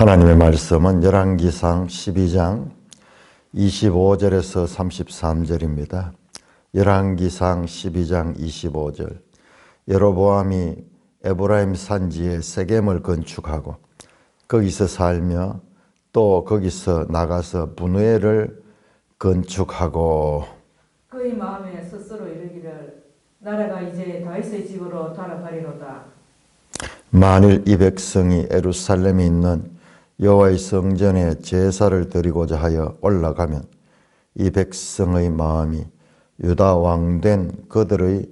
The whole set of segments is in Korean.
하나님의 말씀은 열왕기상 12장 25절에서 33절입니다. 열왕기상 12장 25절. 여로보암이 에브라임 산지에 세겜을 건축하고 거기서 살며 또 거기서 나가서 분우엘을 건축하고 그의 마음에 스스로 이르기를 나라가 이제 다윗의 집으로 돌아가리로다. 만일 이 백성이 예루살렘에 있는 여호와의 성전에 제사를 드리고자 하여 올라가면 이 백성의 마음이 유다 왕된 그들의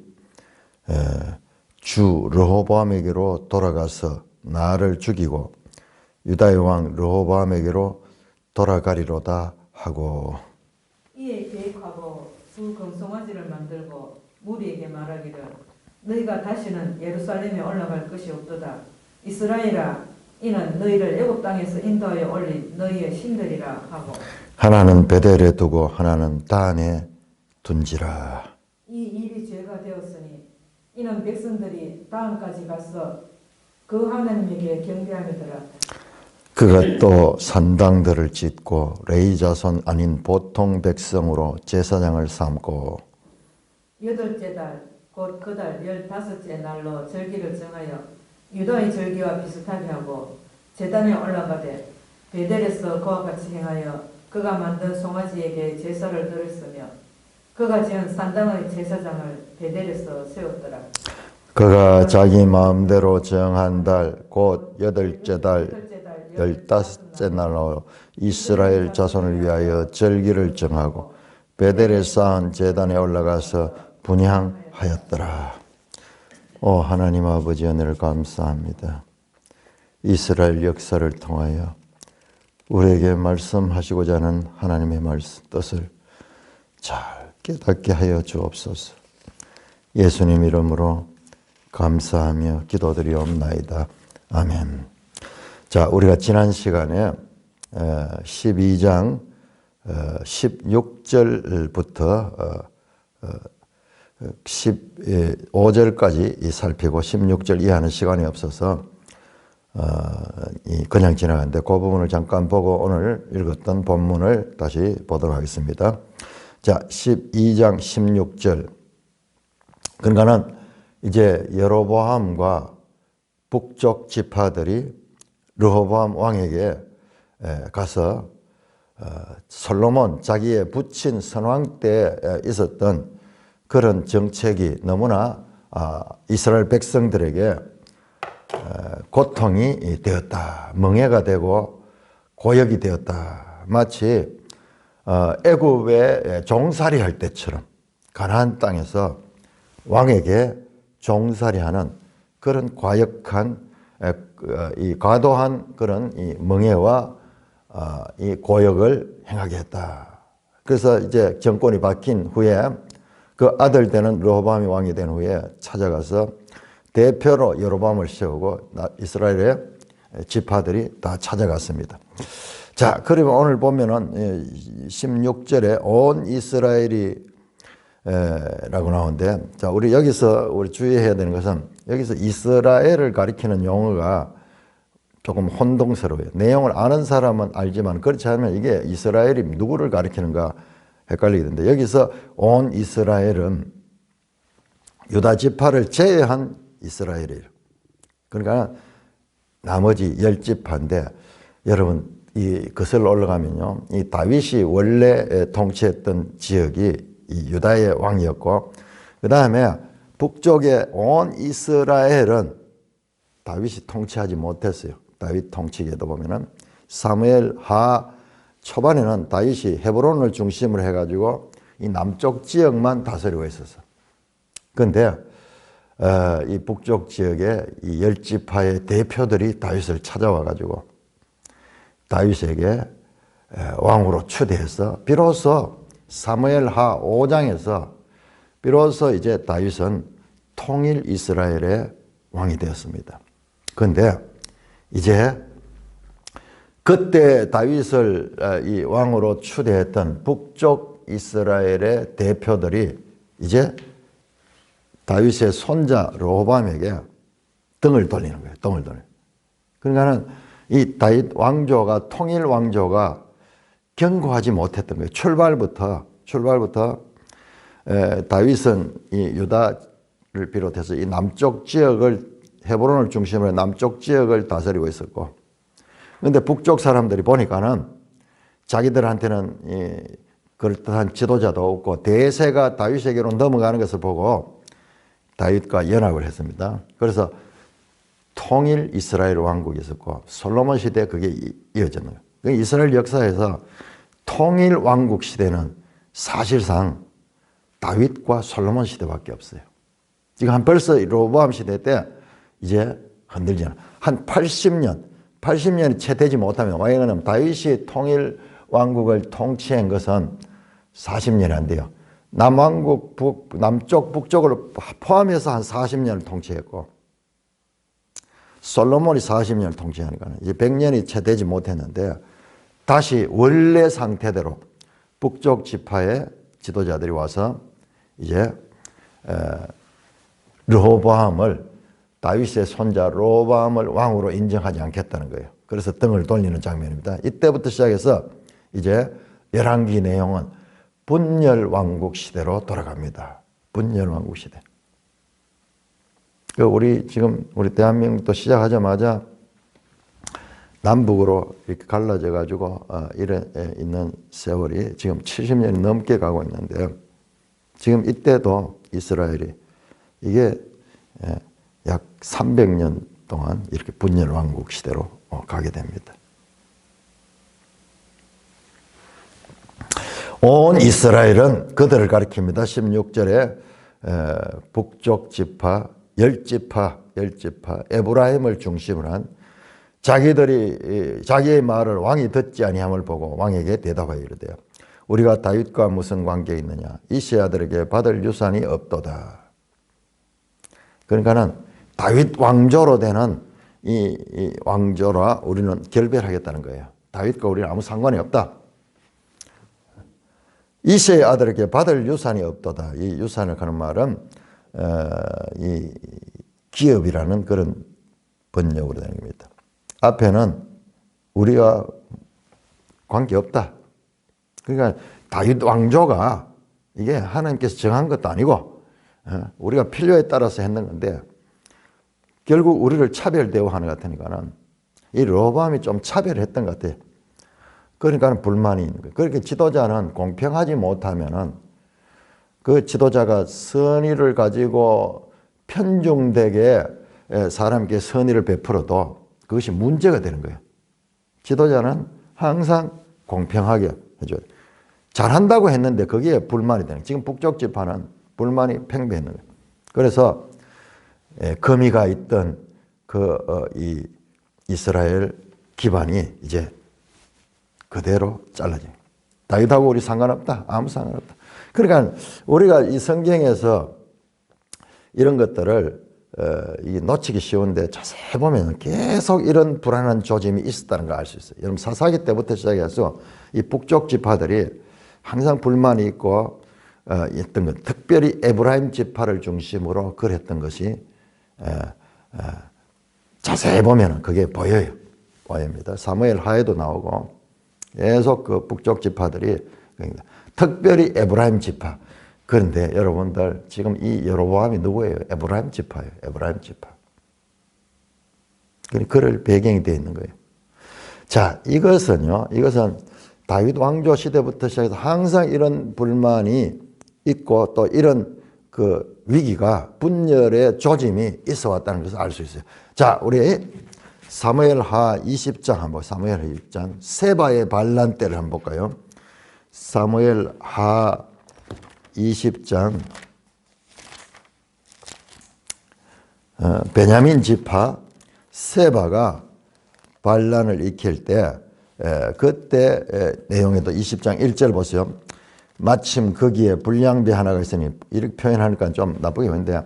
주 르호보암에게로 돌아가서 나를 죽이고 유다의 왕 르호보암에게로 돌아가리로다 하고 이에 계획하고 두 금송아지를 만들고 무리에게 말하기를 너희가 다시는 예루살렘에 올라갈 것이 없도다. 이스라엘아 이는 너희를 애굽 땅에서 인도하여 올린 너희의 신들이라 하고 하나는 베델에 두고 하나는 단에 둔지라. 이 일이 죄가 되었으니 이는 백성들이 다음까지 가서 그 하나님에게 경배하미더라. 그가 또 산당들을 짓고 레위 자손 아닌 보통 백성으로 제사장을 삼고 여덟째 달 곧 그 달 15째 날로 절기를 정하여 유다의 절기와 비슷하게 하고 제단에 올라가되 베델에서 그와 같이 행하여 그가 만든 송아지에게 제사를 드렸으며 그가 지은 산당의 제사장을 베델에서 세웠더라. 그가 자기 마음대로 정한 달 곧 여덟째 달 15째 날로 이스라엘 자손을 위하여 절기를 정하고 베델에 쌓은 제단에 올라가서 분향하였더라. 오 하나님 아버지 은혜를 감사합니다. 이스라엘 역사를 통하여 우리에게 말씀하시고자 하는 하나님의 말씀 뜻을 잘 깨닫게 하여 주옵소서. 예수님 이름으로 감사하며 기도드리옵나이다. 아멘. 자, 우리가 지난 시간에 12장 16절부터 15절까지 살피고 16절 이해하는 시간이 없어서 그냥 지나갔는데 그 부분을 잠깐 보고 오늘 읽었던 본문을 다시 보도록 하겠습니다. 자, 12장 16절. 그러니까는 이제 여로보암과 북쪽 지파들이 르호보암 왕에게 가서 솔로몬 자기의 부친 선왕 때 있었던 그런 정책이 너무나 이스라엘 백성들에게 고통이 되었다. 멍해가 되고 고역이 되었다. 마치 애굽에 종살이 할 때처럼 가나안 땅에서 왕에게 종살이하는 그런 과역한 이 과도한 그런 이 멍해와 이 고역을 행하게 했다. 그래서 이제 정권이 바뀐 후에 그 아들 되는 르호보암이 왕이 된 후에 찾아가서 대표로 여로보암을 세우고 이스라엘의 지파들이 다 찾아갔습니다. 자, 그러면 오늘 보면은 16절에 온 이스라엘이 라고 나오는데, 자, 우리 여기서 우리 주의해야 되는 것은 여기서 이스라엘을 가리키는 용어가 조금 혼동스러워요. 내용을 아는 사람은 알지만 그렇지 않으면 이게 이스라엘이 누구를 가리키는가 헷갈리게 되는데, 여기서 온 이스라엘은 유다 지파를 제외한 이스라엘이에요. 그러니까 나머지 10지파인데 여러분 이 거슬러 올라가면요, 이 다윗이 원래 통치했던 지역이 이 유다의 왕이었고, 그 다음에 북쪽의 온 이스라엘은 다윗이 통치하지 못했어요. 다윗 통치기에도 보면은 사무엘 하 초반에는 다윗이 헤브론을 중심으로 해가지고 이 남쪽 지역만 다스리고 있었어. 그런데 이 북쪽 지역의 이 10지파의 대표들이 다윗을 찾아와가지고 다윗에게 왕으로 초대해서 비로소 사무엘 하 5장에서 비로소 이제 다윗은 통일 이스라엘의 왕이 되었습니다. 그런데 이제 그때 다윗을 이 왕으로 추대했던 북쪽 이스라엘의 대표들이 이제 다윗의 손자 르호보암에게 등을 돌리는 거예요. 등을 돌려. 그러니까는 이 다윗 왕조가 통일 왕조가 견고하지 못했던 거예요. 출발부터 다윗은 이 유다를 비롯해서 이 남쪽 지역을 헤브론을 중심으로 남쪽 지역을 다스리고 있었고, 그런데 북쪽 사람들이 보니까는 자기들한테는 이 그럴듯한 지도자도 없고 대세가 다윗에게로 넘어가는 것을 보고 다윗과 연합을 했습니다. 그래서 통일 이스라엘 왕국이 있었고 솔로몬 시대에 그게 이어졌는 거예요. 이스라엘 역사에서 통일 왕국 시대는 사실상 다윗과 솔로몬 시대밖에 없어요. 지금 벌써 로보암 시대 때 이제 흔들잖아. 한 80년이 채 되지 못하면, 왜냐하면 다윗이 통일 왕국을 통치한 것은 40년이 안 돼요. 남왕국 남쪽 북쪽을 포함해서 한 40년을 통치했고, 솔로몬이 40년을 통치하니까 이제 100년이 채 되지 못했는데, 다시 원래 상태대로 북쪽 지파의 지도자들이 와서 이제 르호보암을, 다윗의 손자 르호보암을 왕으로 인정하지 않겠다는 거예요. 그래서 등을 돌리는 장면입니다. 이때부터 시작해서 이제 열왕기 내용은 분열왕국 시대로 돌아갑니다. 분열왕국 시대. 우리 대한민국도 시작하자마자 남북으로 이렇게 갈라져 가지고 이래 있는 세월이 지금 70년이 넘게 가고 있는데, 지금 이때도 이스라엘이 이게 약 300년 동안 이렇게 분열왕국 시대로 가게 됩니다. 온 이스라엘은 그들을 가리킵니다. 16절에 북쪽 지파, 열지파 에브라임을 중심으로 한 자기들이 자기의 말을 왕이 듣지 아니함을 보고 왕에게 대답하여 이르되 우리가 다윗과 무슨 관계 있느냐? 이세 아들에게 받을 유산이 없도다. 그러니까는 다윗 왕조로 되는 이 왕조와 우리는 결별하겠다는 거예요. 다윗과 우리는 아무 상관이 없다. 이세의 아들에게 받을 유산이 없도다. 이 유산을 하는 말은 이 기업이라는 그런 번역으로 되는 겁니다. 앞에는 우리가 관계없다. 그러니까 다윗 왕조가 이게 하나님께서 정한 것도 아니고 우리가 필요에 따라서 했는 건데, 결국 우리를 차별 대우하는 것 같으니까는 이 르호보암이 좀 차별했던 것 같아요. 그러니까 불만이 있는 거예요. 그렇게 지도자는 공평하지 못하면은 그 지도자가 선의를 가지고 편중되게 사람에게 선의를 베풀어도 그것이 문제가 되는 거예요. 지도자는 항상 공평하게 해줘야 돼요. 잘한다고 했는데 거기에 불만이 되는 거예요. 지금 북쪽 지파는 불만이 팽배했는 거예요. 그래서 거미가 있던 이 이스라엘 기반이 이제 그대로 잘라져요. 다윗하고 우리 상관없다. 아무 상관없다. 그러니까 우리가 이 성경에서 이런 것들을 놓치기 쉬운데 자세히 보면 계속 이런 불안한 조짐이 있었다는 걸 알 수 있어요. 여러분 사사기 때부터 시작해서 이 북쪽 지파들이 항상 불만이 있고 있던 것, 특별히 에브라임 지파를 중심으로 그랬던 것이 자세히 보면 그게 보여요. 보입니다. 사무엘 하에도 나오고 계속 그 북쪽 지파들이, 특별히 에브라임 지파. 그런데 여러분들 지금 이 여로보암이 누구예요? 에브라임 지파예요. 에브라임 지파. 그럴 배경이 되어 있는 거예요. 자, 이것은 다윗 왕조 시대부터 시작해서 항상 이런 불만이 있고 또 이런 그 위기가 분열의 조짐이 있어 왔다는 것을 알 수 있어요. 자, 우리 사무엘하 20장 한번, 사무엘하 20장 세바의 반란 때를 한번 볼까요? 사무엘하 20장 베냐민 지파 세바가 반란을 일으킬 때 그때 내용에도 20장 1절 보세요. 마침 거기에 불량배 하나가 있으니 이렇게 표현하니까 좀 나쁘게 보이는데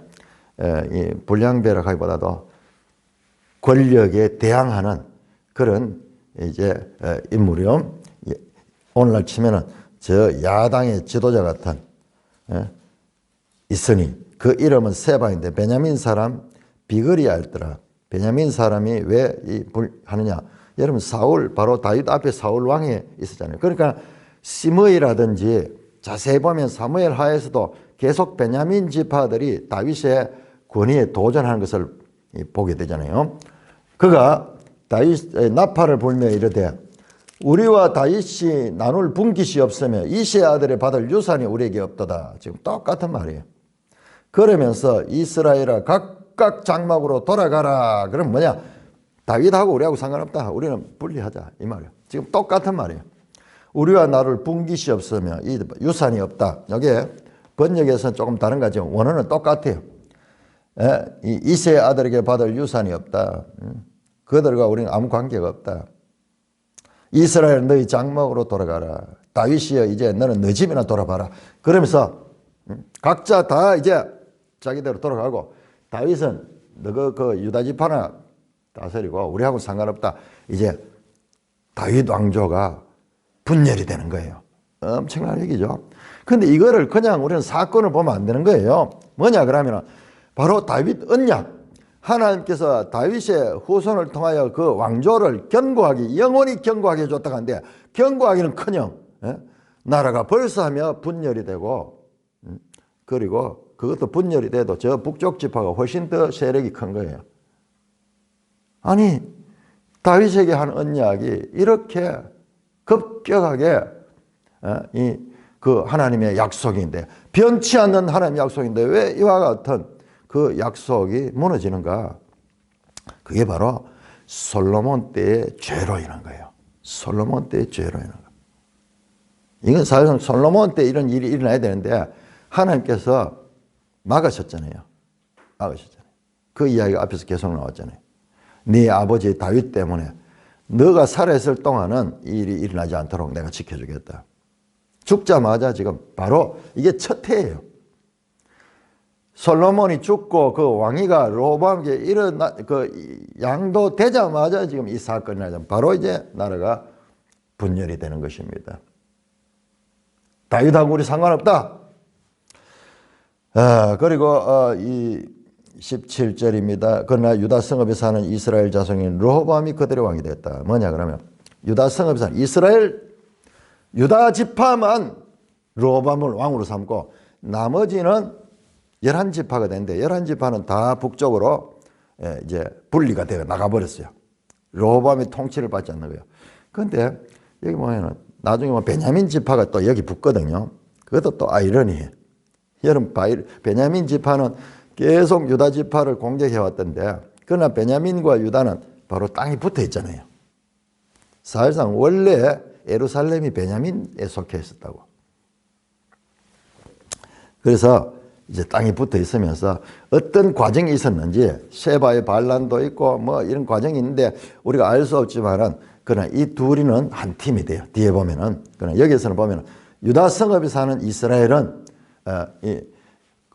이 불량배라고 하기보다도 권력에 대항하는 그런 이제 인물이요. 오늘날 치면은 저 야당의 지도자 같은 있으니 그 이름은 세바인데 베냐민 사람 비그리알더라. 베냐민 사람이 왜 하느냐? 여러분 사울 바로 다윗 앞에 사울 왕이 있었잖아요. 그러니까 시므이라든지 자세히 보면 사무엘 하에서도 계속 베냐민 지파들이 다윗의 권위에 도전하는 것을 보게 되잖아요. 그가 다윗의 나팔을 불며 이르되 우리와 다윗이 나눌 분깃이 없으며 이새의 아들의 받을 유산이 우리에게 없도다. 지금 똑같은 말이에요. 그러면서 이스라엘아 각각 장막으로 돌아가라. 그럼 뭐냐? 다윗하고 우리하고 상관없다. 우리는 분리하자. 이 말이에요. 지금 똑같은 말이에요. 우리와 나눌 분깃이 없으며 이 유산이 없다. 이게 번역에서는 조금 다른 거죠. 원어는 똑같아요. 이새의 아들에게 받을 유산이 없다. 그들과 우리는 아무 관계가 없다. 이스라엘 너희 장막으로 돌아가라. 다윗이여 이제 너는 너 집이나 돌아봐라. 그러면서 각자 다 이제 자기대로 돌아가고 다윗은 너 그 유다 지파나 다스리고 우리하고 상관없다. 이제 다윗 왕조가 분열이 되는 거예요. 엄청난 얘기죠. 근데 이거를 그냥 우리는 사건을 보면 안 되는 거예요. 뭐냐 그러면 바로 다윗 언약. 하나님께서 다윗의 후손을 통하여 그 왕조를 견고하게 영원히 견고하게 해줬다고 하는데 견고하기는커녕 나라가 벌써하며 분열이 되고 그리고 그것도 분열이 돼도 저 북쪽 지파가 훨씬 더 세력이 큰 거예요. 아니 다윗에게 한 언약이 이렇게 급격하게 그 하나님의 약속인데 변치 않는 하나님의 약속인데 왜 이와 같은 그 약속이 무너지는가? 그게 바로 솔로몬 때의 죄로 인한 거예요. 솔로몬 때의 죄로 인한 거예요. 이건 사실상 솔로몬 때 이런 일이 일어나야 되는데 하나님께서 막으셨잖아요. 막으셨잖아요. 그 이야기가 앞에서 계속 나왔잖아요. 네 아버지 다윗 때문에 너가 살아있을 동안은 이 일이 일어나지 않도록 내가 지켜주겠다. 죽자마자 지금 바로 이게 첫 해예요. 솔로몬이 죽고 그 왕위가 로보암에게 양도되자마자 지금 이 사건이 나죠. 바로 이제 나라가 분열이 되는 것입니다. 다윗하고 우리 상관없다. 그리고 이 17절입니다. 그러나 유다 성읍에 사는 이스라엘 자손인 르호보암이 그들의 왕이 됐다. 뭐냐 그러면 유다 성읍에 사는 유다 지파만 르호보암을 왕으로 삼고 나머지는 11지파가 됐는데 11지파는 다 북쪽으로 이제 분리가 되어 나가버렸어요. 르호보암이 통치를 받지 않는 거예요. 그런데 여기 보면은 나중에 베냐민 지파가 또 여기 붙거든요. 그것도 또 아이러니해요. 여러분 베냐민 지파는 계속 유다 지파를 공격해 왔던데 그러나 베냐민과 유다는 바로 땅이 붙어 있잖아요. 사실상 원래 예루살렘이 베냐민에 속해 있었다고. 그래서 이제 땅이 붙어 있으면서 어떤 과정이 있었는지 셰바의 반란도 있고 뭐 이런 과정이 있는데 우리가 알 수 없지만은 그러나 이 둘이는 한 팀이 돼요. 뒤에 보면은 그러나 여기서는 보면은 유다 성읍에 사는 이스라엘은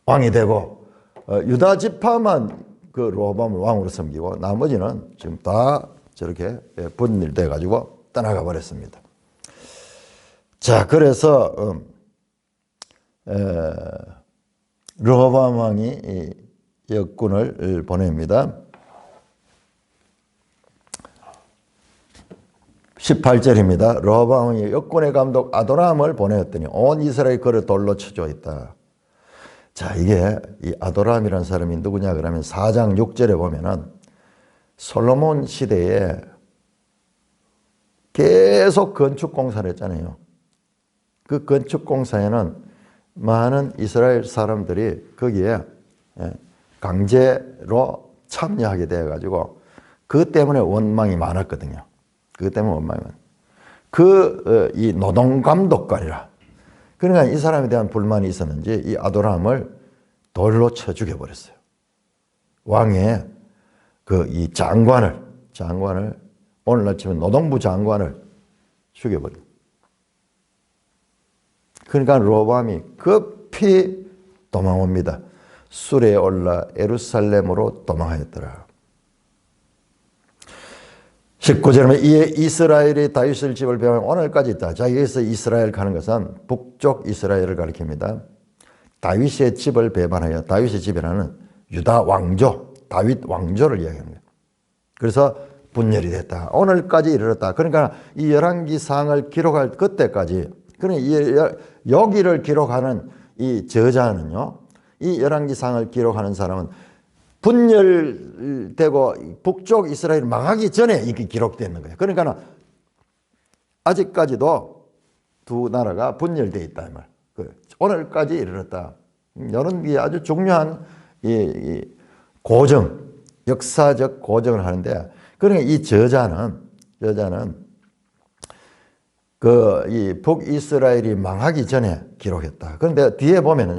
왕이 되고 유다 지파만 그 르호보암을 왕으로 섬기고 나머지는 지금 다 저렇게 분열돼 가지고 떠나가 버렸습니다. 자, 그래서 르호보암 왕이 역군을 보냅니다. 18절입니다. 르호보암 왕이 역군의 감독 아도람을 보내었더니 온 이스라엘 그를 돌로 쳐주었다. 자, 이게 이 아도람이라는 사람이 누구냐 그러면 4장 6절에 보면은 솔로몬 시대에 계속 건축 공사를 했잖아요. 그 건축 공사에는 많은 이스라엘 사람들이 거기에 강제로 참여하게 되어가지고 그 때문에 원망이 많았거든요. 그 때문에 원망이 많아요. 이 노동감독관이라. 그러니까 이 사람에 대한 불만이 있었는지 이 아도람을 돌로 쳐 죽여버렸어요. 왕의 이 장관을 오늘날 치면 노동부 장관을 죽여버린. 그러니까 르호보암이 급히 도망옵니다. 수레에 올라 예루살렘으로 도망하였더라. 19절에 이에 이스라엘이 다윗의 집을 배우면 오늘까지 있다. 자, 여기서 이스라엘 가는 것은 북쪽 이스라엘을 가리킵니다. 다윗의 집을 배반하여 다윗의 집이라는 유다 왕조, 다윗 왕조를 이야기하는 거예요. 그래서 분열이 됐다. 오늘까지 이르렀다. 그러니까 이 열왕기상을 기록할 그때까지, 그러니까 여기를 기록하는 이 저자는요, 이 열왕기상을 기록하는 사람은 분열되고 북쪽 이스라엘 망하기 전에 이게 기록되는 거예요. 그러니까 아직까지도 두 나라가 분열되어 있다. 오늘까지 이르렀다. 이런 게 아주 중요한 이 고정, 역사적 고정을 하는데, 그러니까 이 저자는 이 북이스라엘이 망하기 전에 기록했다. 그런데 뒤에 보면은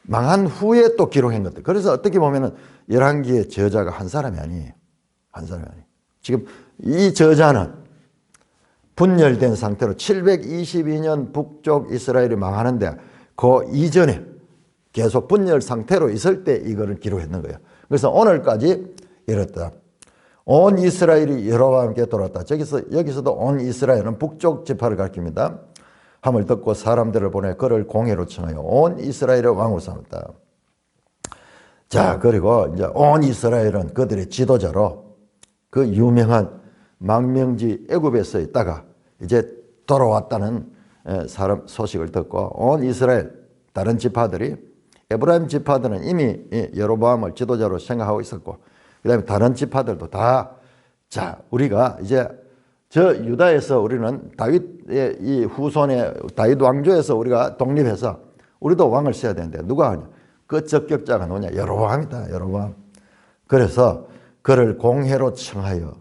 망한 후에 또 기록한 것들. 그래서 어떻게 보면은 열왕기의 저자가 한 사람이 아니에요. 지금 이 저자는 분열된 상태로 722년 북쪽 이스라엘이 망하는데 그 이전에 계속 분열 상태로 있을 때 이거를 기록했는 거예요. 그래서 오늘까지 이렇다. 온 이스라엘이 여호와와 함께 돌았다. 여기서도 온 이스라엘은 북쪽 지파를 가리킵니다. 함을 듣고 사람들을 보내 그를 공회로 청하여 온 이스라엘의 왕으로 삼았다. 자, 그리고 이제 온 이스라엘은 그들의 지도자로 그 유명한 망명지 애굽에서 있다가 이제 돌아왔다는 사람 소식을 듣고 온 이스라엘 다른 지파들이, 에브라임 지파들은 이미 여로보암을 지도자로 생각하고 있었고, 그 다음에 다른 지파들도 다, 자, 우리가 이제 저 유다에서 우리는 다윗의 이 후손의 다윗 왕조에서 우리가 독립해서 우리도 왕을 세워야 되는데 누가 하냐? 그 적격자가 누구냐? 여로보암이다. 여로보암. 그래서 그를 공회로 청하여,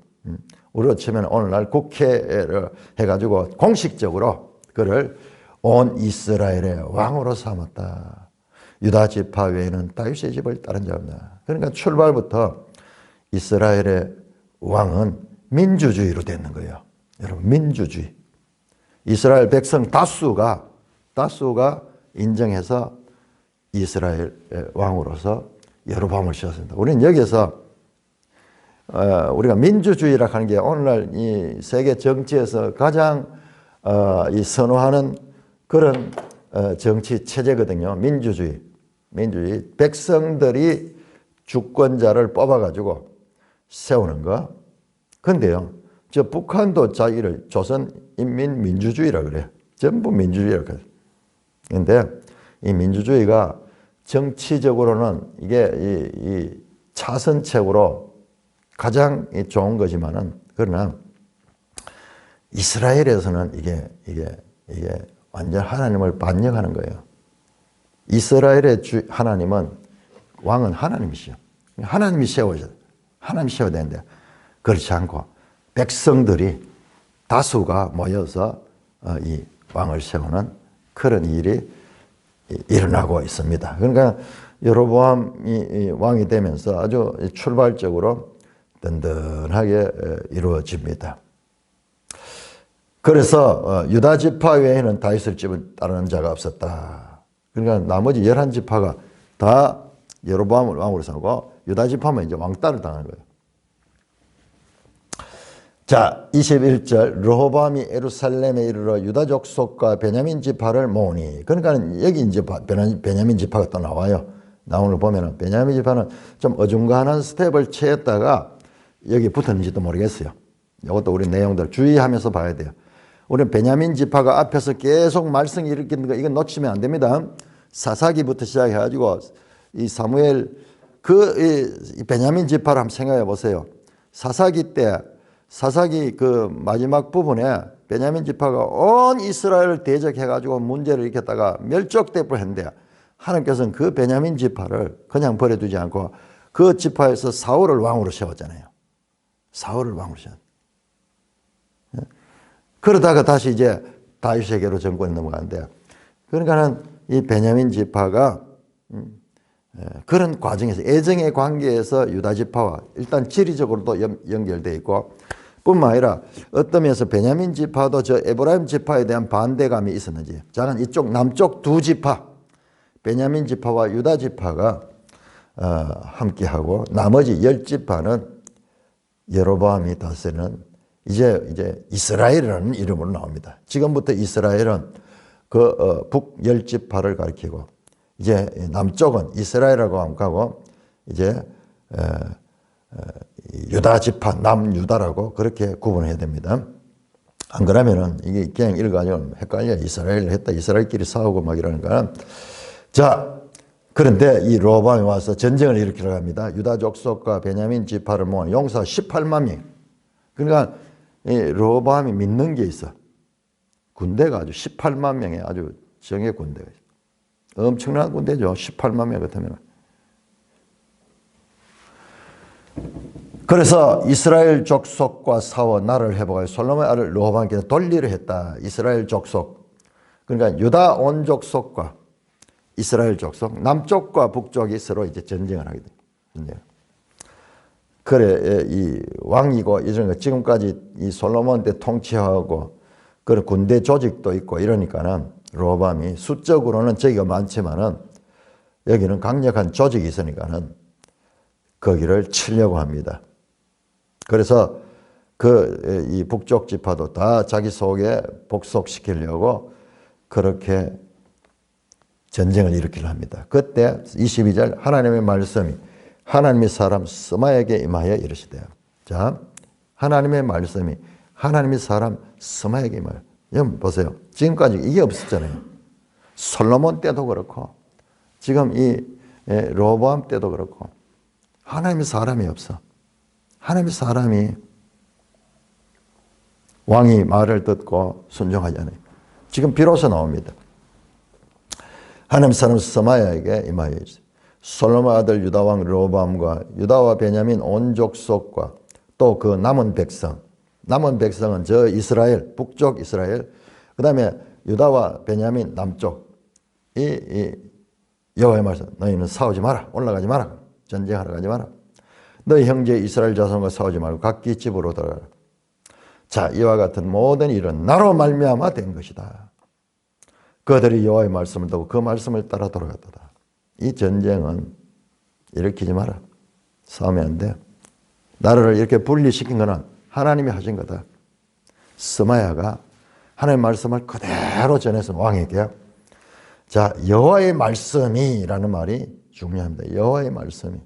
우리로 치면 오늘날 국회를 해가지고 공식적으로 그를 온 이스라엘의 왕으로 삼았다. 유다 지파 외에는 다윗의 집을 따른 자가 없다. 그러니까 출발부터 이스라엘의 왕은 민주주의로 되는 거예요. 여러분, 민주주의. 이스라엘 백성 다수가 인정해서 이스라엘 왕으로서 여로보암을 세웠습니다. 우리는 여기서 우리가 민주주의라 하는 게 오늘날 이 세계 정치에서 가장 이 선호하는 그런 정치 체제거든요. 민주주의. 백성들이 주권자를 뽑아가지고 세우는 거. 근데요, 저 북한도 자기를 조선인민민주주의라 그래요. 전부 민주주의라 그래요. 근데 이 민주주의가 정치적으로는 이게 이 차선책으로 가장 좋은 거지만은, 그러나 이스라엘에서는 이게 완전 하나님을 반역하는 거예요. 이스라엘의 하나님은, 왕은 하나님이시요. 하나님이 세워야 되는데 그렇지 않고 백성들이 다수가 모여서 이 왕을 세우는 그런 일이 일어나고 있습니다. 그러니까 여로보암이 왕이 되면서 아주 출발적으로 든든하게 이루어집니다. 그래서 유다 지파 외에는 다윗을 집을 따르는 자가 없었다. 그러니까 나머지 11지파가 다 여로보암을 왕으로 삼고 유다 지파만 이제 왕따를 당하는 거예요. 자, 21절, 르호보암이 예루살렘에 이르러 유다 족속과 베냐민 지파를 모으니, 그러니까 여기 이제 베냐민 지파가 또 나와요. 나오는 걸 보면은 베냐민 지파는 좀 어중간한 스텝을 취했다가 여기 붙었는지도 모르겠어요. 이것도 우리 내용들 주의하면서 봐야 돼요. 우리는 베냐민 지파가 앞에서 계속 말썽 일으키는 거, 이건 놓치면 안 됩니다. 사사기부터 시작해가지고 이 사무엘 이 베냐민 지파를 한번 생각해 보세요. 사사기 그 마지막 부분에 베냐민 지파가 온 이스라엘을 대적해가지고 문제를 일으켰다가 멸족될 뻔했는데 하나님께서는 그 베냐민 지파를 그냥 버려두지 않고 그 지파에서 사울을 왕으로 세웠잖아요. 사울을 왕으로 세웠어요. 그러다가 다시 이제 다윗에게로 정권이 넘어가는데, 그러니까는 이 베냐민 지파가 그런 과정에서 애정의 관계에서 유다 지파와 일단 지리적으로도 연결되어 있고, 뿐만 아니라 어떤 면에서 베냐민 지파도 저 에브라임 지파에 대한 반대감이 있었는지, 작은 이쪽 남쪽 두 지파, 베냐민 지파와 유다 지파가 함께하고 나머지 10지파는 여로보암이 다스리는 이제 이스라엘이라는 이름으로 나옵니다. 지금부터 이스라엘은 그 북 10지파를 가리키고 이제 남쪽은 이스라엘이라고 하고 이제 유다 지파 남유다라고 그렇게 구분해야 됩니다. 안 그러면은 이게 그냥 읽어가지고 헷갈려. 이스라엘을 했다. 이스라엘끼리 싸우고 막 이러는 거야. 자, 그런데 이 로밤이 와서 전쟁을 일으키려 합니다. 유다 족속과 베냐민 지파를 모은 용사 18만 명. 그러니까 이 로밤이 믿는 게 있어. 군대가 아주 18만 명의 아주 정예 군대가 있어. 엄청난 군대죠. 18만 명 같으면. 그래서 이스라엘 족속과 싸워 나라를 회복하여 솔로몬의 아들 르호보암께서 돌리려 했다. 이스라엘 족속. 그러니까 유다 온 족속과 이스라엘 족속, 남쪽과 북쪽이 서로 이제 전쟁을 하게 돼요. 그래, 이 왕이고 이런 거 지금까지 이 솔로몬 때 통치하고 그런 군대 조직도 있고 이러니까는 르호보암이 수적으로는 저기가 많지만은 여기는 강력한 조직이 있으니까는 거기를 치려고 합니다. 그래서 이 북쪽 지파도 다 자기 속에 복속시키려고 그렇게 전쟁을 일으키려 합니다. 그때 22절 하나님의 말씀이 하나님의 사람 스마야에게 임하여 이르시되. 자, 하나님의 말씀이 하나님의 사람 스마야에게 임하여. 여러분 보세요. 지금까지 이게 없었잖아요. 솔로몬 때도 그렇고 지금 이 르호보암 때도 그렇고 하나님의 사람이 없어. 하나님의 사람이 왕이 말을 듣고 순종하지 않아요. 지금 비로소 나옵니다. 하나님 사람 스마야에게 임하여 있어요. 솔로몬 아들 유다 왕 르호보암과 유다와 베냐민 온 족속과 또 그 남은 백성은 저 이스라엘 북쪽 이스라엘 그다음에 유다와 베냐민 남쪽 이 여호와의 말씀 너희는 싸우지 마라 올라가지 마라 전쟁하러 가지 마라 너희 형제 이스라엘 자손과 싸우지 말고 각기 집으로 돌아가라. 자, 이와 같은 모든 일은 나로 말미암아 된 것이다. 그들이 여호와의 말씀을 듣고 그 말씀을 따라 돌아갔다. 이 전쟁은 일으키지 마라. 싸우면 안 돼. 나라를 이렇게 분리시킨 것은 하나님이 하신 거다. 스마야가 하나님의 말씀을 그대로 전해서 왕에게. 자, 여호와의 말씀이라는 말이 중요합니다. 여호와의 말씀이.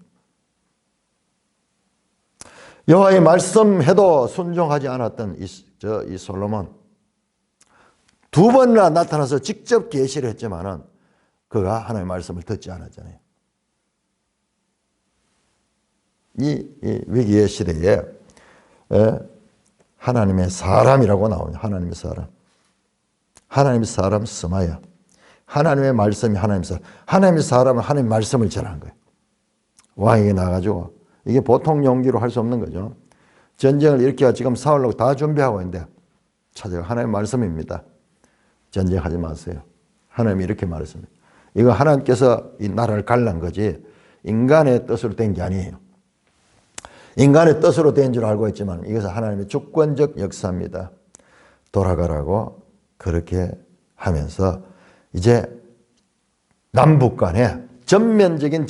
여호와의 말씀해도 순종하지 않았던 이 솔로몬. 두 번이나 나타나서 직접 계시를 했지만은 그가 하나님의 말씀을 듣지 않았잖아요. 이 위기의 시대에 하나님의 사람이라고 나오냐. 하나님의 사람. 하나님의 사람 스마야. 하나님의 말씀이 하나님의 사람. 하나님의 사람은 하나님의 말씀을 전한 거예요. 왕에게 나가지고 이게 보통 용기로 할 수 없는 거죠. 전쟁을 일으켜 지금 싸우려고 다 준비하고 있는데 찾아가 하나님의 말씀입니다. 전쟁하지 마세요. 하나님이 이렇게 말했습니다. 이거 하나님께서 이 나라를 갈란 거지 인간의 뜻으로 된 게 아니에요. 인간의 뜻으로 된 줄 알고 있지만 이것은 하나님의 주권적 역사입니다. 돌아가라고 그렇게 하면서 이제 남북 간의 전면적인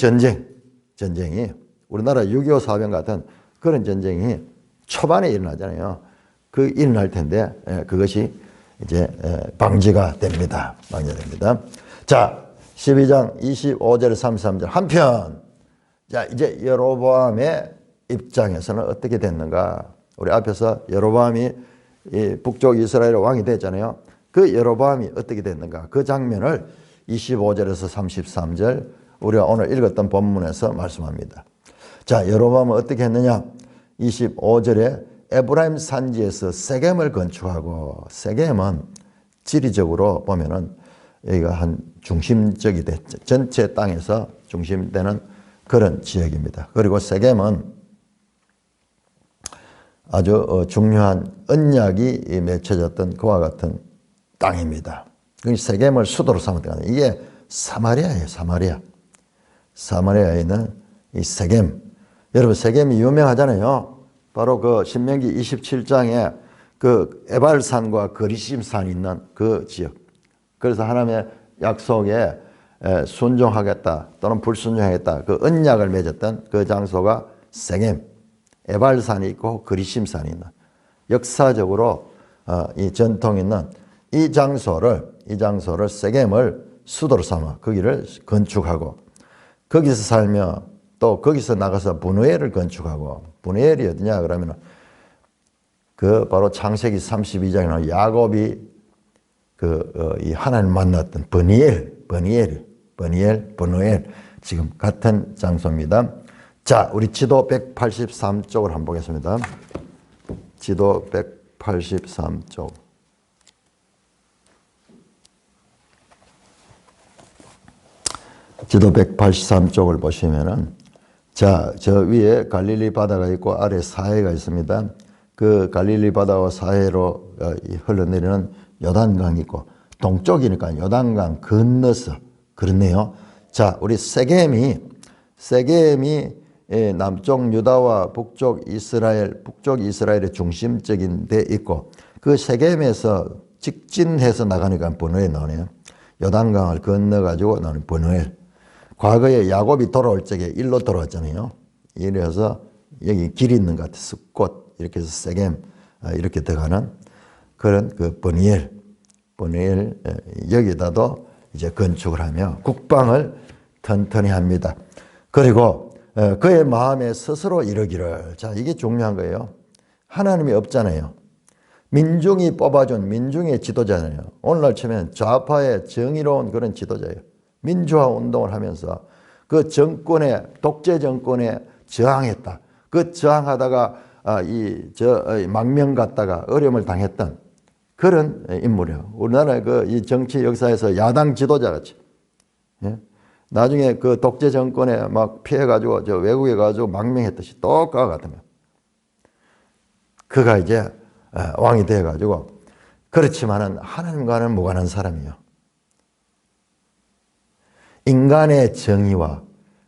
전쟁이 우리나라 6.25 사변 같은 그런 전쟁이 초반에 일어나잖아요. 그 일어날 텐데 그것이 이제 방지가 됩니다. 방지됩니다. 자, 12장 25절 33절 한편 자 이제 여로보암의 입장에서는 어떻게 됐는가? 우리 앞에서 여로보암이 북쪽 이스라엘의 왕이 됐잖아요. 그 여로보암이 어떻게 됐는가? 그 장면을 25절에서 33절 우리가 오늘 읽었던 본문에서 말씀합니다. 자, 여로보암은 어떻게 했느냐? 25절에 에브라임 산지에서 세겜을 건축하고 세겜은 지리적으로 보면은 여기가 한 중심적이 됐죠. 전체 땅에서 중심되는 그런 지역입니다. 그리고 세겜은 아주 중요한 언약이 맺혀졌던 그와 같은 땅입니다. 세겜을 수도로 삼았다. 이게 사마리아예요. 사마리아에 있는 이 세겜. 여러분 세겜이 유명하잖아요. 바로 그 신명기 27장에 그 에발산과 거리심산이 있는 그 지역. 그래서 하나님의 약속에 순종하겠다 또는 불순종하겠다 그 언약을 맺었던 그 장소가 세겜. 에발산이 있고 거리심산이 있는 역사적으로 이 전통 있는 이 장소를 세겜을 수도로 삼아 거기를 건축하고 거기서 살며 또 거기서 나가서 브누엘을 건축하고, 브누엘이 어디냐 그러면 그 바로 창세기 32장에 나오는 야곱이 이 하나님 만났던 브누엘 지금 같은 장소입니다. 자, 우리 지도 183쪽을 한번 보겠습니다. 지도 183쪽. 지도 183쪽을 보시면은, 자, 저 위에 갈릴리 바다가 있고 아래 사해가 있습니다. 그 갈릴리 바다와 사해로 흘러내리는 요단강이 있고, 동쪽이니까 요단강 건너서 그렇네요. 자, 우리 세겜이 남쪽 유다와 북쪽 이스라엘의 중심적인 데 있고, 그 세겜에서 직진해서 나가니까 브누엘 나오네요. 요단강을 건너가지고 나오는 브누엘. 과거에 야곱이 돌아올 적에 일로 돌아왔잖아요. 이래서 여기 길이 있는 것 같아. 숲꽃 이렇게 해서 세겜 이렇게 들어가는 그런 그 브누엘 여기다도 이제 건축을 하며 국방을 튼튼히 합니다. 그리고 그의 마음에 스스로 이르기를, 자, 이게 중요한 거예요. 하나님이 없잖아요. 민중이 뽑아준 민중의 지도자잖아요. 오늘날 치면 좌파의 정의로운 그런 지도자예요. 민주화 운동을 하면서 그 독재 정권에 저항했다. 그 저항하다가 망명 갔다가 어려움을 당했던 그런 인물이에요. 우리나라의 이 정치 역사에서 야당 지도자 같이. 예? 나중에 그 독재 정권에 막 피해가지고 외국에 가지고 망명했듯이 똑같아 같으면. 그가 이제 왕이 돼가지고, 그렇지만은 하나님과는 무관한 사람이에요. 인간의 정의와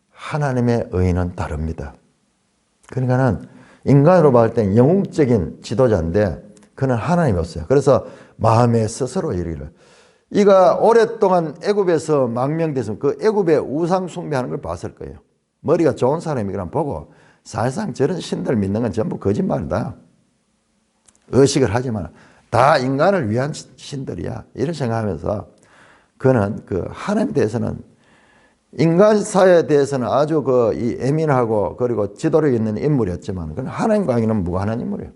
하나님의 의는 다릅니다. 그러니까는 인간으로 봤을 땐 영웅적인 지도자인데 그는 하나님이 없어요. 그래서 마음에 스스로 이르기를, 이가 오랫동안 애굽에서 망명돼서 그 애굽의 우상 숭배하는 걸 봤을 거예요. 머리가 좋은 사람이거나 보고, 사실상 저런 신들 믿는 건 전부 거짓말이다. 의식을 하지만 다 인간을 위한 신들이야. 이런 생각하면서 그는 그 하나님에 대해서는, 인간 사회에 대해서는 아주 이 예민하고 그리고 지도력 있는 인물이었지만 그는 하나님과는 무관한 인물이에요.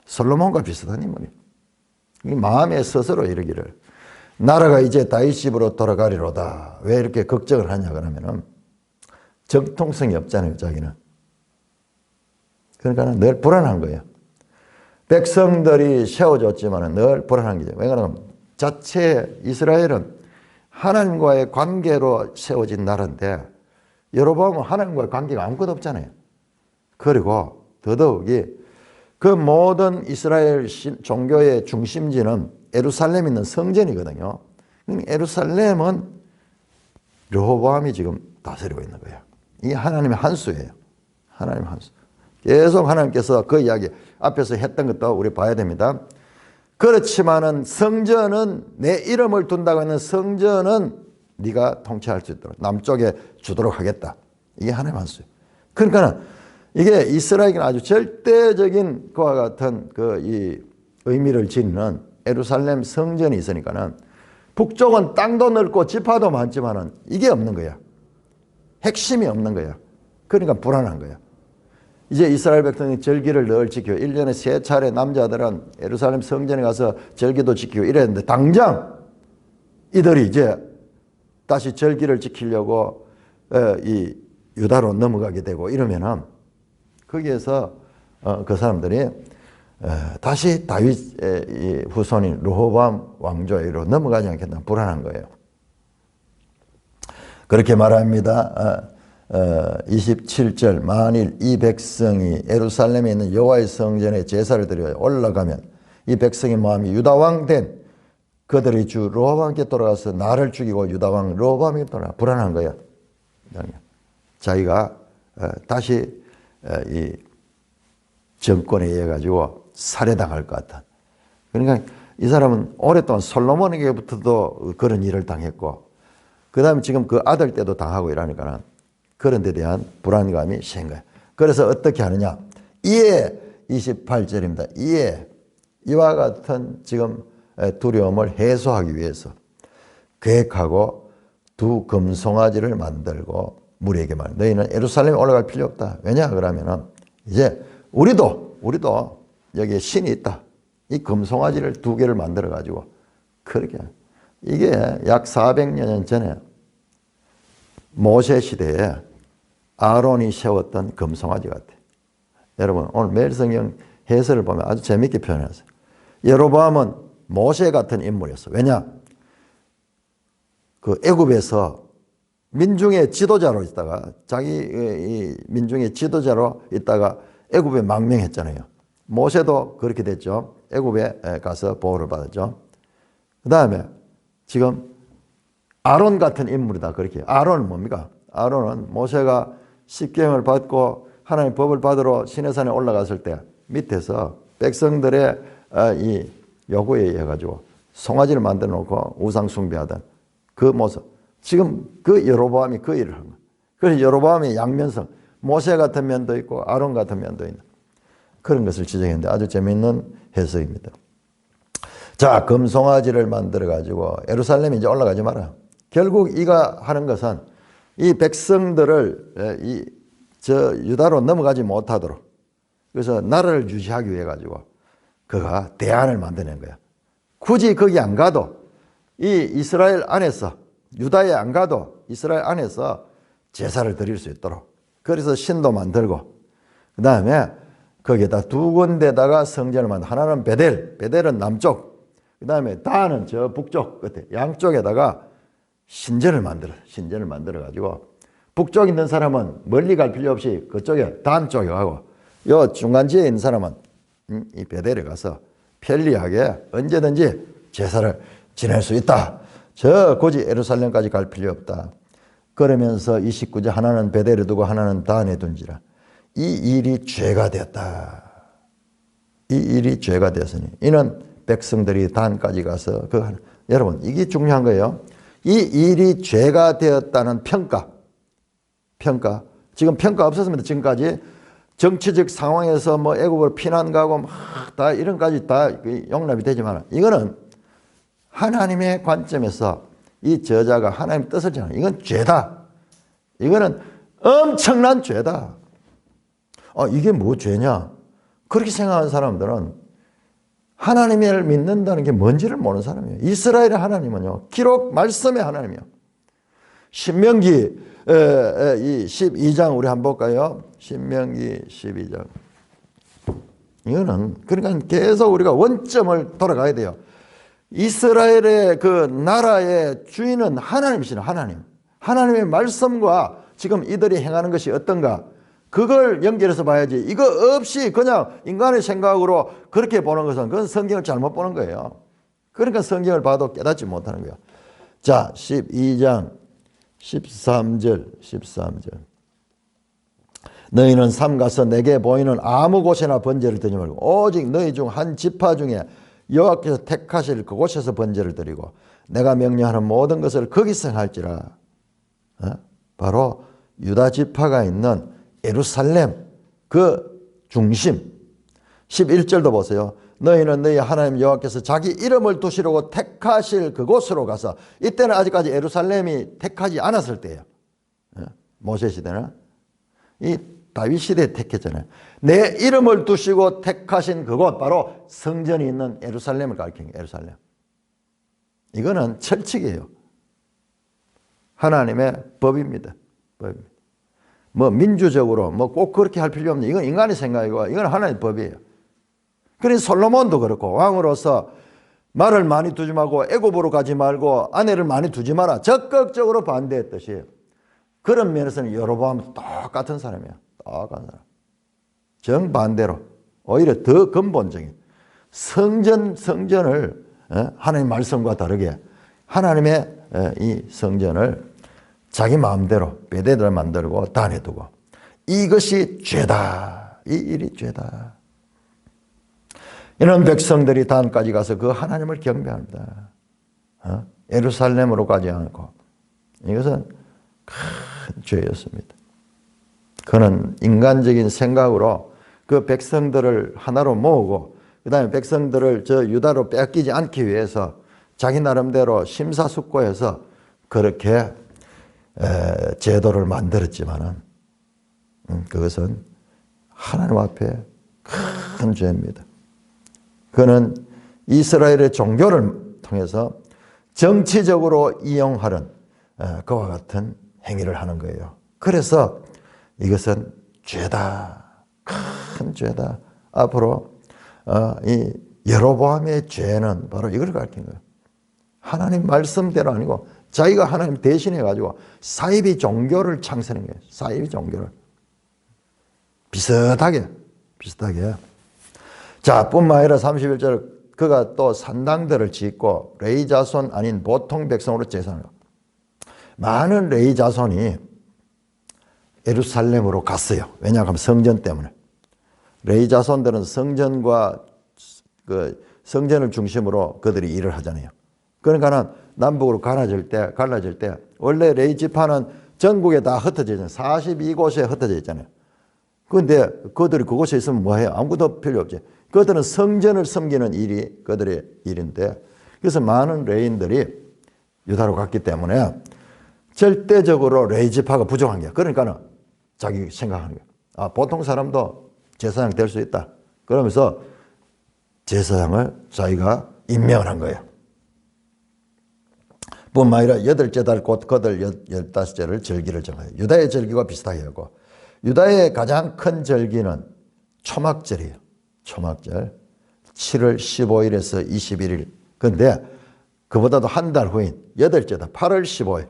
솔로몬과 비슷한 인물이에요. 이 마음에 스스로 이르기를, 나라가 이제 다윗 집으로 돌아가리로다. 왜 이렇게 걱정을 하냐 그러면은 정통성이 없잖아요, 자기는. 그러니까 늘 불안한 거예요. 백성들이 세워졌지만 늘 불안한 거죠. 왜냐하면 자체 이스라엘은 하나님과의 관계로 세워진 나라인데, 여러분 하나님과의 관계가 아무것도 없잖아요. 그리고 더더욱이 그 모든 이스라엘 종교의 중심지는 예루살렘에 있는 성전이거든요. 예루살렘은 르호보암이 지금 다스리고 있는 거예요. 이게 하나님의 한 수예요. 하나님의 한 수. 계속 하나님께서 그 이야기 앞에서 했던 것도 우리 봐야 됩니다. 그렇지만은 성전은, 내 이름을 둔다고 하는 성전은 네가 통치할 수 있도록 남쪽에 주도록 하겠다. 이게 하나님의 한 수예요. 그러니까는 이게 이스라엘에게는 아주 절대적인 그와 같은 이 의미를 지니는 예루살렘 성전이 있으니까는, 북쪽은 땅도 넓고 지파도 많지만은 이게 없는 거야. 핵심이 없는 거야. 그러니까 불안한 거야. 이제 이스라엘 백성이 절기를 늘 지키고 1년에 3차례 남자들은 예루살렘 성전에 가서 절기도 지키고 이랬는데, 당장 이들이 이제 다시 절기를 지키려고 이 유다로 넘어가게 되고 이러면은 거기에서 그 사람들이 다시 다윗의 후손인 르호보암 왕조로 넘어가지 않겠나 불안한 거예요. 그렇게 말합니다. 27절, 만일 이 백성이 예루살렘에 있는 여호와의 성전에 제사를 드려 올라가면 이 백성의 마음이 유다왕 된 그들의 주 르호보암께 돌아가서 나를 죽이고 유다왕 르호보암에게 돌아가. 불안한 거야. 자기가 다시 이 정권에 의해 가지고 살해당할 것 같다. 그러니까 이 사람은 오랫동안 솔로몬에게부터도 그런 일을 당했고, 그 다음에 지금 그 아들 때도 당하고 이러니까는 그런 데 대한 불안감이 생 거예요. 그래서 어떻게 하느냐. 이에 28절입니다. 이와 같은 지금 두려움을 해소하기 위해서 계획하고 두 금송아지를 만들고 무리에게 말, 너희는 예루살렘에 올라갈 필요 없다. 왜냐 그러면은 이제 우리도 여기에 신이 있다. 이 금송아지를 2개를 만들어 가지고 그렇게, 이게 약 400여 년 전에 모세 시대에 아론이 세웠던 금송아지 같아. 여러분 오늘 매일 성경 해설을 보면 아주 재밌게 표현했어요. 여로보암은 모세 같은 인물이었어. 왜냐? 그 애굽에서 민중의 지도자로 있다가, 자기 이 민중의 지도자로 있다가 애굽에 망명했잖아요. 모세도 그렇게 됐죠. 애굽에 가서 보호를 받았죠. 그 다음에 지금 아론 같은 인물이다. 그렇게. 아론은 뭡니까? 아론은 모세가 십계명을 받고 하나님의 법을 받으러 시내산에 올라갔을 때 밑에서 백성들의 이 요구에 의해 가지고 송아지를 만들어 놓고 우상 숭배하던 그 모습. 지금 그 여로보암이 그 일을 한 거예요. 그래서 여로보암의 양면성, 모세 같은 면도 있고 아론 같은 면도 있는 그런 것을 지적했는데 아주 재미있는 해석입니다. 자, 금송아지를 만들어 가지고 예루살렘에 이제 올라가지 마라. 결국 이가 하는 것은 이 백성들을 저 유다로 넘어가지 못하도록, 그래서 나라를 유지하기 위해 가지고 그가 대안을 만드는 거야. 굳이 거기 안 가도 이 이스라엘 안에서, 유다에 안 가도 이스라엘 안에서 제사를 드릴 수 있도록, 그래서 신도 만들고, 그 다음에 거기에다 2군데다가 성전을 만들고, 하나는 베델은 남쪽, 그 다음에 다는 저 북쪽 끝에, 양쪽에다가 신전을 만들어 가지고 북쪽에 있는 사람은 멀리 갈 필요 없이 그쪽에 단 쪽에 가고, 요 중간지에 있는 사람은 이 베델에 가서 편리하게 언제든지 제사를 지낼 수 있다. 저 굳이 예루살렘까지 갈 필요 없다. 그러면서 29절, 하나는 베델에 두고 하나는 단에 둔지라. 이 일이 죄가 되었다. 이 일이 죄가 되었으니 이는 백성들이 단까지 가서 여러분 이게 중요한 거예요. 이 일이 죄가 되었다는 평가. 지금 평가 없었습니다. 지금까지 정치적 상황에서 뭐 애국을 피난 가고 막 다 이런까지 다 용납이 되지만, 이거는 하나님의 관점에서 이 저자가 하나님 뜻을 전하는, 이건 죄다. 이거는 엄청난 죄다. 이게 뭐 죄냐? 그렇게 생각하는 사람들은 하나님을 믿는다는 게 뭔지를 모르는 사람이에요. 이스라엘의 하나님은요, 기록 말씀의 하나님이요. 신명기 이 12장 우리 한번 볼까요? 신명기 12장. 이거는 그러니까 계속 우리가 원점을 돌아가야 돼요. 이스라엘의 그 나라의 주인은 하나님이시네. 하나님의 말씀과 지금 이들이 행하는 것이 어떤가, 그걸 연결해서 봐야지. 이거 없이 그냥 인간의 생각으로 그렇게 보는 것은 그건 성경을 잘못 보는 거예요. 그러니까 성경을 봐도 깨닫지 못하는 거예요. 자, 12장 13절. 너희는 삼가서 내게 보이는 아무 곳에나 번제를 드리지 말고 오직 너희 중 한 지파 중에 여호와께서 택하실 그곳에서 번제를 드리고 내가 명령하는 모든 것을 거기서 할지라. 바로 유다 지파가 있는 예루살렘 그 중심. 11절도 보세요. 너희는 너희 하나님 여호와께서 자기 이름을 두시려고 택하실 그곳으로 가서, 이때는 아직까지 예루살렘이 택하지 않았을 때예요. 모세 시대는. 이 다윗 시대에 택했잖아요. 내 이름을 두시고 택하신 그곳, 바로 성전이 있는 예루살렘을 가리키는 거예요. 예루살렘. 이거는 철칙이에요. 하나님의 법입니다. 뭐 민주적으로 뭐 꼭 그렇게 할 필요 없는, 이건 인간의 생각이고 이건 하나님의 법이에요. 그래서 솔로몬도 그렇고 왕으로서 말을 많이 두지 말고 애굽으로 가지 말고 아내를 많이 두지 마라, 적극적으로 반대했듯이, 그런 면에서는 여로보암은 똑같은 사람이에요. 똑같은 사람. 정반대로 오히려 더 근본적인 성전을 하나님의 말씀과 다르게 하나님의 이 성전을 자기 마음대로 베델을 만들고 단에 두고, 이것이 죄다. 이 일이 죄다. 이런 백성들이 단까지 가서 그 하나님을 경배합니다. 예루살렘으로 가지 않고. 이것은 큰 죄였습니다. 그는 인간적인 생각으로 그 백성들을 하나로 모으고 그 다음에 백성들을 저 유다로 뺏기지 않기 위해서 자기 나름대로 심사숙고해서 그렇게 제도를 만들었지만은 그것은 하나님 앞에 큰 죄입니다. 그는 이스라엘의 종교를 통해서 정치적으로 이용하는 그와 같은 행위를 하는 거예요. 그래서 이것은 죄다. 큰 죄다. 앞으로 이 여로보암의 죄는 바로 이걸 가르친 거예요. 하나님 말씀대로 아니고 자기가 하나님 대신해 가지고 사이비 종교를 창설한 거예요. 사이비 종교를. 비슷하게. 자, 뿐만 아니라 31절 그가 또 산당들을 짓고 레위 자손 아닌 보통 백성으로 제사를 하고 많은 레위 자손이 예루살렘으로 갔어요. 왜냐하면 성전 때문에. 레위 자손들은 성전과 그 성전을 중심으로 그들이 일을 하잖아요. 그러니까는 남북으로 갈라질 때 원래 레위 지파는 전국에 다 흩어져 있잖아요. 42곳에 흩어져 있잖아요. 그런데 그들이 그곳에 있으면 뭐해요? 아무것도 필요 없지. 그들은 성전을 섬기는 일이 그들의 일인데 그래서 많은 레위인들이 유다로 갔기 때문에 절대적으로 레위 지파가 부족한 거야. 그러니까는 자기 생각하는 거야. 아, 보통 사람도 제사장 될 수 있다. 그러면서 제사장을 자기가 임명을 한 거예요. 뿐만 아니라 8째 달 곧 그들 15제를 절기를 정해요. 유다의 절기와 비슷하게 하고 유다의 가장 큰 절기는 초막절이에요. 초막절 7월 15일에서 21일. 그런데 그보다도 한 달 후인 8째 달 8월 15일.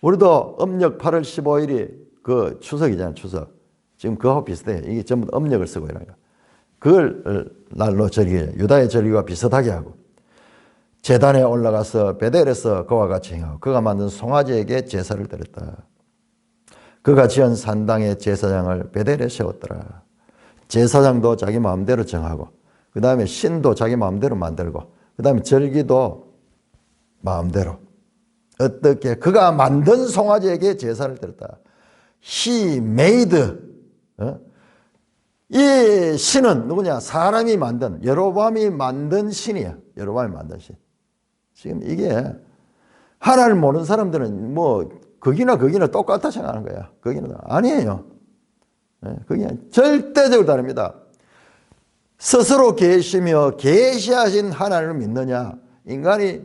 우리도 음력 8월 15일이 그 추석이잖아요. 추석. 지금 그거하고 비슷해요. 이게 전부 음력을 쓰고 이러니까. 그걸 날로 절기해요. 유다의 절기와 비슷하게 하고 제단에 올라가서 베델에서 그와 같이 행하고 그가 만든 송아지에게 제사를 드렸다. 그가 지은 산당의 제사장을 베델에 세웠더라. 제사장도 자기 마음대로 정하고 그 다음에 신도 자기 마음대로 만들고 그 다음에 절기도 마음대로 어떻게 그가 만든 송아지에게 제사를 드렸다. He made 이 신은 누구냐? 사람이 만든 여로보암이 만든 신이야. 여로보암이 만든 신. 지금 이게 하나를 모르는 사람들은 뭐 거기나 똑같아 생각하는 거야. 거기는 아니에요. 그게 절대적으로 다릅니다. 스스로 계시며 계시하신 하나님을 믿느냐, 인간이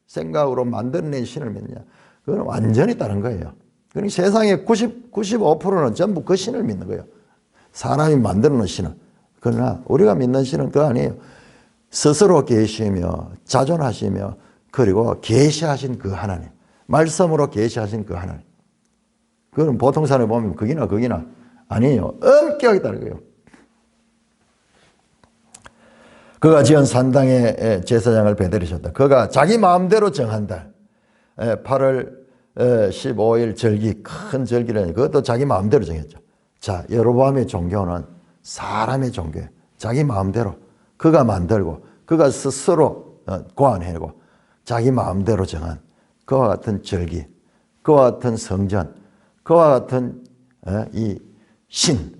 생각으로 만들어낸 신을 믿느냐, 그건 완전히 다른 거예요. 그러니까 세상의 95%는 전부 그 신을 믿는 거예요. 사람이 만들어놓은 신은. 그러나 우리가 믿는 신은 그거 아니에요. 스스로 계시며 자존하시며 그리고 계시하신 그 하나님, 말씀으로 계시하신 그 하나님. 그건 보통 사람이 보면 거기나 아니에요. 엄격하게 다른 거예요. 그가 지은 산당에 제사장을 베들이셨다. 그가 자기 마음대로 정한 달 8월 15일 절기, 큰 절기라니 그것도 자기 마음대로 정했죠. 자, 여로보암의 종교는 사람의 종교예요. 자기 마음대로 그가 만들고 그가 스스로 고안해고 자기 마음대로 정한 그와 같은 절기, 그와 같은 성전, 그와 같은 이 신.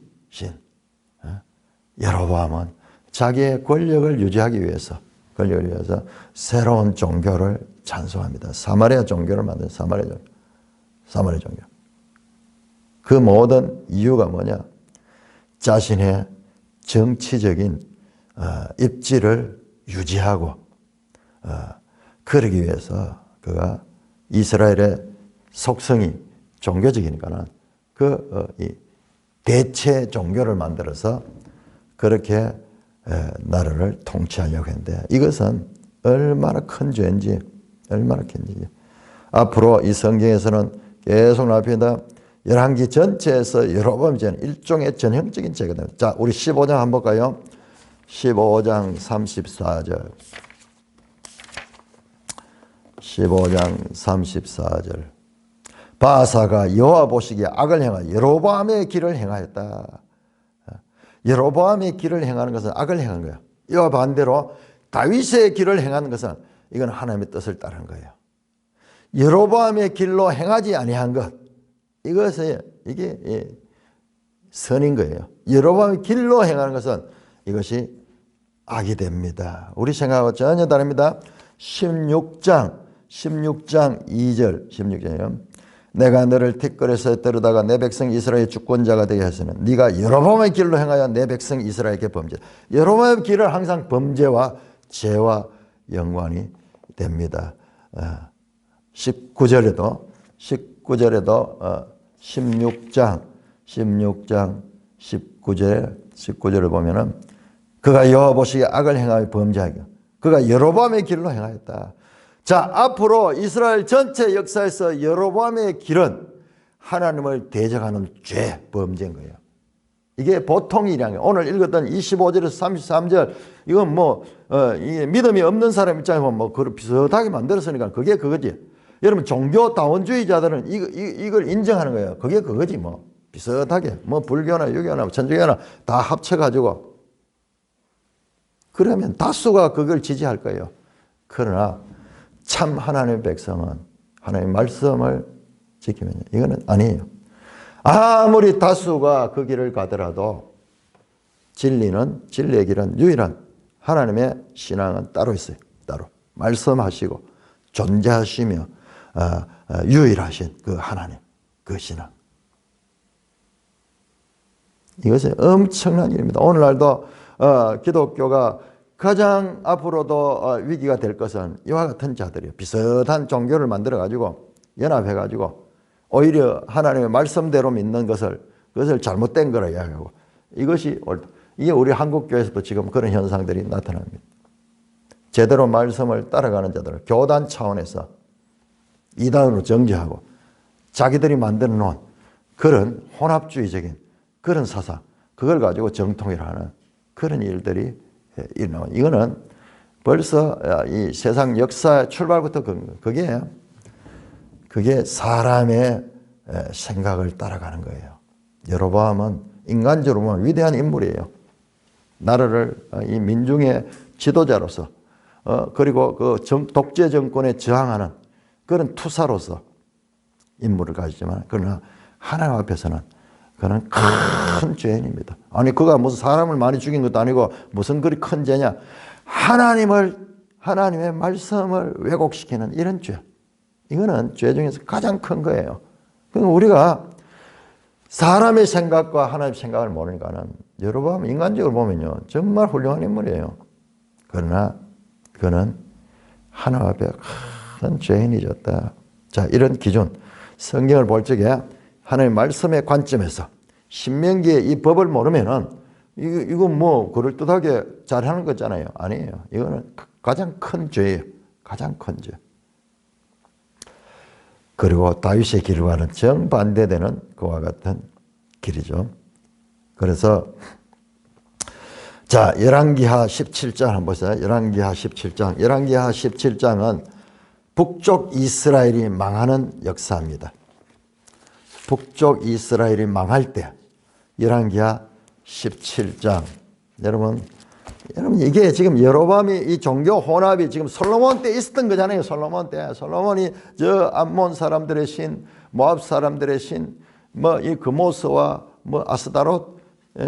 여로보암은 자기의 권력을 유지하기 위해서 새로운 종교를 찬송합니다. 사마리아 종교를 만든 사마리아 종교. 그 모든 이유가 뭐냐? 자신의 정치적인 입지를 유지하고 그러기 위해서 그가 이스라엘의 속성이 종교적이니까는 이 대체 종교를 만들어서 그렇게 나라를 통치하려고 했는데 이것은 얼마나 큰 죄인지 앞으로 이 성경에서는 계속 나옵니다. 열왕기 전체에서 여로보암 죄는 일종의 전형적인 죄가 됩니다. 자, 우리 15장 한번 볼까요? 15장 34절. 15장 34절. 바사가 여호와 보시기에 악을 행하여 여로보암의 길을 행하였다. 여로보암의 길을 행하는 것은 악을 행한 거예요. 이와 반대로 다윗의 길을 행하는 것은 이건 하나님의 뜻을 따르는 거예요. 여로보암의 길로 행하지 아니한 것, 이게 선인 거예요. 여로보암의 길로 행하는 것은 이것이 악이 됩니다. 우리 생각하고 전혀 다릅니다. 16장 2절 16절이요. 내가 너를 티끌에서 데려다가 내 백성 이스라엘의 주권자가 되게 하시는 네가 여로보암의 길로 행하여 내 백성 이스라엘에게 범죄. 여로보암의 길은 항상 범죄와 죄와 연관이 됩니다. 19절에도 16장 19절을 보면은 그가 여호와 보시기에 악을 행하여 범죄하게 그가 여로보암의 길로 행하였다. 자, 앞으로 이스라엘 전체 역사에서 여로보암의 길은 하나님을 대적하는 죄, 범죄인 거예요. 이게 보통 일이 아니에요. 오늘 읽었던 25절에서 33절 이건 이 믿음이 없는 사람 입장에 보면 그걸 비슷하게 만들었으니까 그게 그거지. 여러분 종교다원주의자들은 이걸 인정하는 거예요. 그게 그거지 비슷하게 불교나 유교나 천주교나 다 합쳐가지고 그러면 다수가 그걸 지지할 거예요. 그러나 참 하나님의 백성은 하나님의 말씀을 지키면 이거는 아니에요. 아무리 다수가 그 길을 가더라도 진리의 길은 유일한 하나님의 신앙은 따로 있어요. 따로 말씀하시고 존재하시며 유일하신 그 하나님 그 신앙. 이것은 엄청난 일입니다. 오늘날도 기독교가 가장 앞으로도 위기가 될 것은 이와 같은 자들이에요. 비슷한 종교를 만들어가지고 연합해가지고 오히려 하나님의 말씀대로 믿는 그것을 잘못된 거라 이야기하고 이게 우리 한국교회에서도 지금 그런 현상들이 나타납니다. 제대로 말씀을 따라가는 자들을 교단 차원에서 이단으로 정죄하고 자기들이 만들어 놓은 그런 혼합주의적인 그런 사상 그걸 가지고 정통이라는 그런 일들이 일어나요. 이거는 벌써 이 세상 역사 출발부터 그게 사람의 생각을 따라가는 거예요. 여로보암은 인간적으로 보면 위대한 인물이에요. 나라를 이 민중의 지도자로서 그리고 그 독재 정권에 저항하는 그런 투사로서 인물을 가지지만 그러나 하나님 앞에서는 그는 큰 죄인입니다. 아니 그가 무슨 사람을 많이 죽인 것도 아니고 무슨 그리 큰 죄냐. 하나님의 말씀을 왜곡시키는 이런 죄. 이거는 죄 중에서 가장 큰 거예요. 그러니까 우리가 사람의 생각과 하나님의 생각을 모르니까는 여러분 인간적으로 보면요 정말 훌륭한 인물이에요. 그러나 그는 하나님 앞에 큰 죄인이었다. 자, 이런 기준 성경을 볼 적에 하나님의 말씀의 관점에서 신명기의 이 법을 모르면은 이거 그럴듯하게 잘하는 거잖아요. 아니에요. 이거는 가장 큰 죄예요. 가장 큰 죄. 그리고 다윗의 길과는 정반대되는 그와 같은 길이죠. 그래서 자, 열왕기하 17장 한번 보세요. 열왕기하 17장. 열왕기하 17장은 북쪽 이스라엘이 망하는 역사입니다. 북쪽 이스라엘이 망할 때 열왕기하 17장. 여러분 이게 지금 여로보암이 이 종교 혼합이 지금 솔로몬 때 있었던 거잖아요. 솔로몬 때. 솔로몬이 저 암몬 사람들의 신, 모압 사람들의 신, 이 그모스와 아스다롯,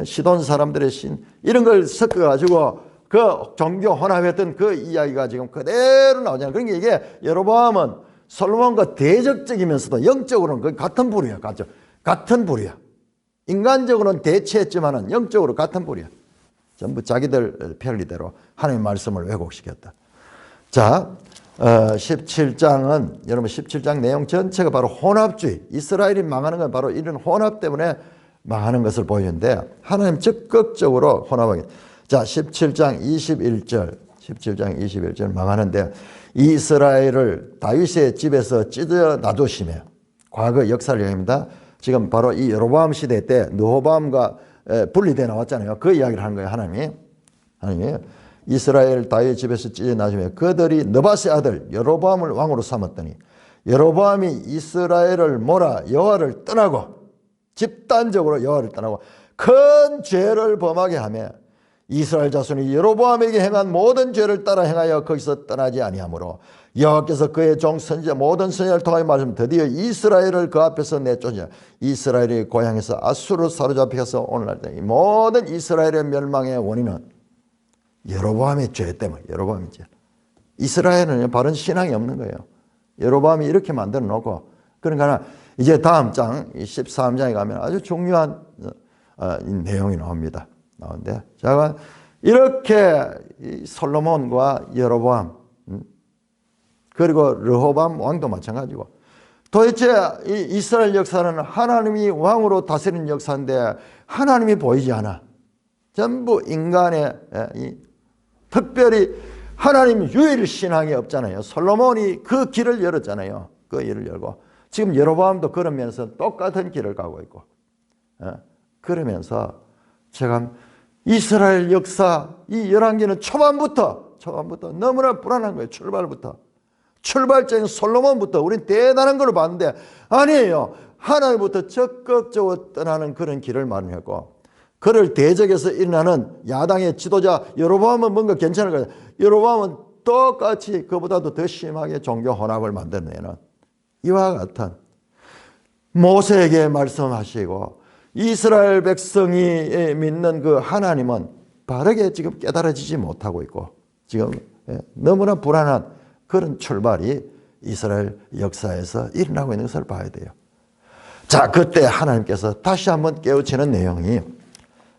시돈 사람들의 신 이런 걸 섞어 가지고 그 종교 혼합했던 그 이야기가 지금 그대로 나오잖아요. 그러니까 이게 여로보암은 솔로몬과 대적적이면서도 영적으로는 거의 같은 부류야. 같은 부류야. 인간적으로는 대체했지만은 영적으로 같은 부류야. 전부 자기들 편리대로 하나님의 말씀을 왜곡시켰다. 자, 17장은 여러분 17장 내용 전체가 바로 혼합주의. 이스라엘이 망하는 건 바로 이런 혼합 때문에 망하는 것을 보이는데 하나님 적극적으로 혼합하게. 자, 17장 21절 망하는데 이스라엘을 다윗의 집에서 찢어 놔두시며 과거 역사를 얘기합니다. 지금 바로 이 여로보암 시대 때 느호보암과 분리되어 나왔잖아요. 그 이야기를 하는 거예요. 하나님이 이스라엘 다윗 집에서 찢어 놔두시며 그들이 느밧의 아들 여로보암을 왕으로 삼았더니 여로보암이 이스라엘을 몰아 여호와를 떠나고 집단적으로 여호와를 떠나고 큰 죄를 범하게 하며 이스라엘 자손이 여로보암에게 행한 모든 죄를 따라 행하여 거기서 떠나지 아니하므로 여호와께서 그의 종 선지자 모든 선지자를 통하여 말씀 드디어 이스라엘을 그 앞에서 내쫓으냐. 이스라엘이 고향에서 아수르로 사로잡혀서 오늘날 이 모든 이스라엘의 멸망의 원인은 여로보암의 죄 때문에 여로보암의 죄. 이스라엘은 바른 신앙이 없는 거예요. 여로보암이 이렇게 만들어 놓고 그러니까 이제 다음 장 13장에 가면 아주 중요한 이 내용이 나옵니다. 나오는데 제가 이렇게 이 솔로몬과 여로보암 그리고 르호밤 왕도 마찬가지고 도대체 이 이스라엘 역사는 하나님이 왕으로 다스리는 역사인데 하나님이 보이지 않아. 전부 인간의 특별히 하나님 유일 신앙이 없잖아요. 솔로몬이 그 길을 열었잖아요. 그 길을 열고 지금 여로보암도 그러면서 똑같은 길을 가고 있고 그러면서 제가 이스라엘 역사 이 열왕기는 초반부터 너무나 불안한 거예요. 출발점인 솔로몬부터 우린 대단한 걸 봤는데 아니에요. 하나님부터 적극적으로 떠나는 그런 길을 마련했고 그를 대적해서 일어나는 야당의 지도자 여로보암은 뭔가 괜찮을 거예요. 여로보암은 똑같이 그보다도 더 심하게 종교 혼합을 만들어내는 이와 같은 모세에게 말씀하시고 이스라엘 백성이 믿는 그 하나님은 바르게 지금 깨달아지지 못하고 있고 지금 너무나 불안한 그런 출발이 이스라엘 역사에서 일어나고 있는 것을 봐야 돼요. 자, 그때 하나님께서 다시 한번 깨우치는 내용이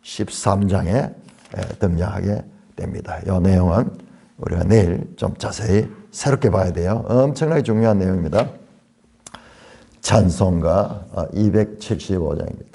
13장에 등장하게 됩니다. 이 내용은 우리가 내일 좀 자세히 새롭게 봐야 돼요. 엄청나게 중요한 내용입니다. 찬송가 275장입니다.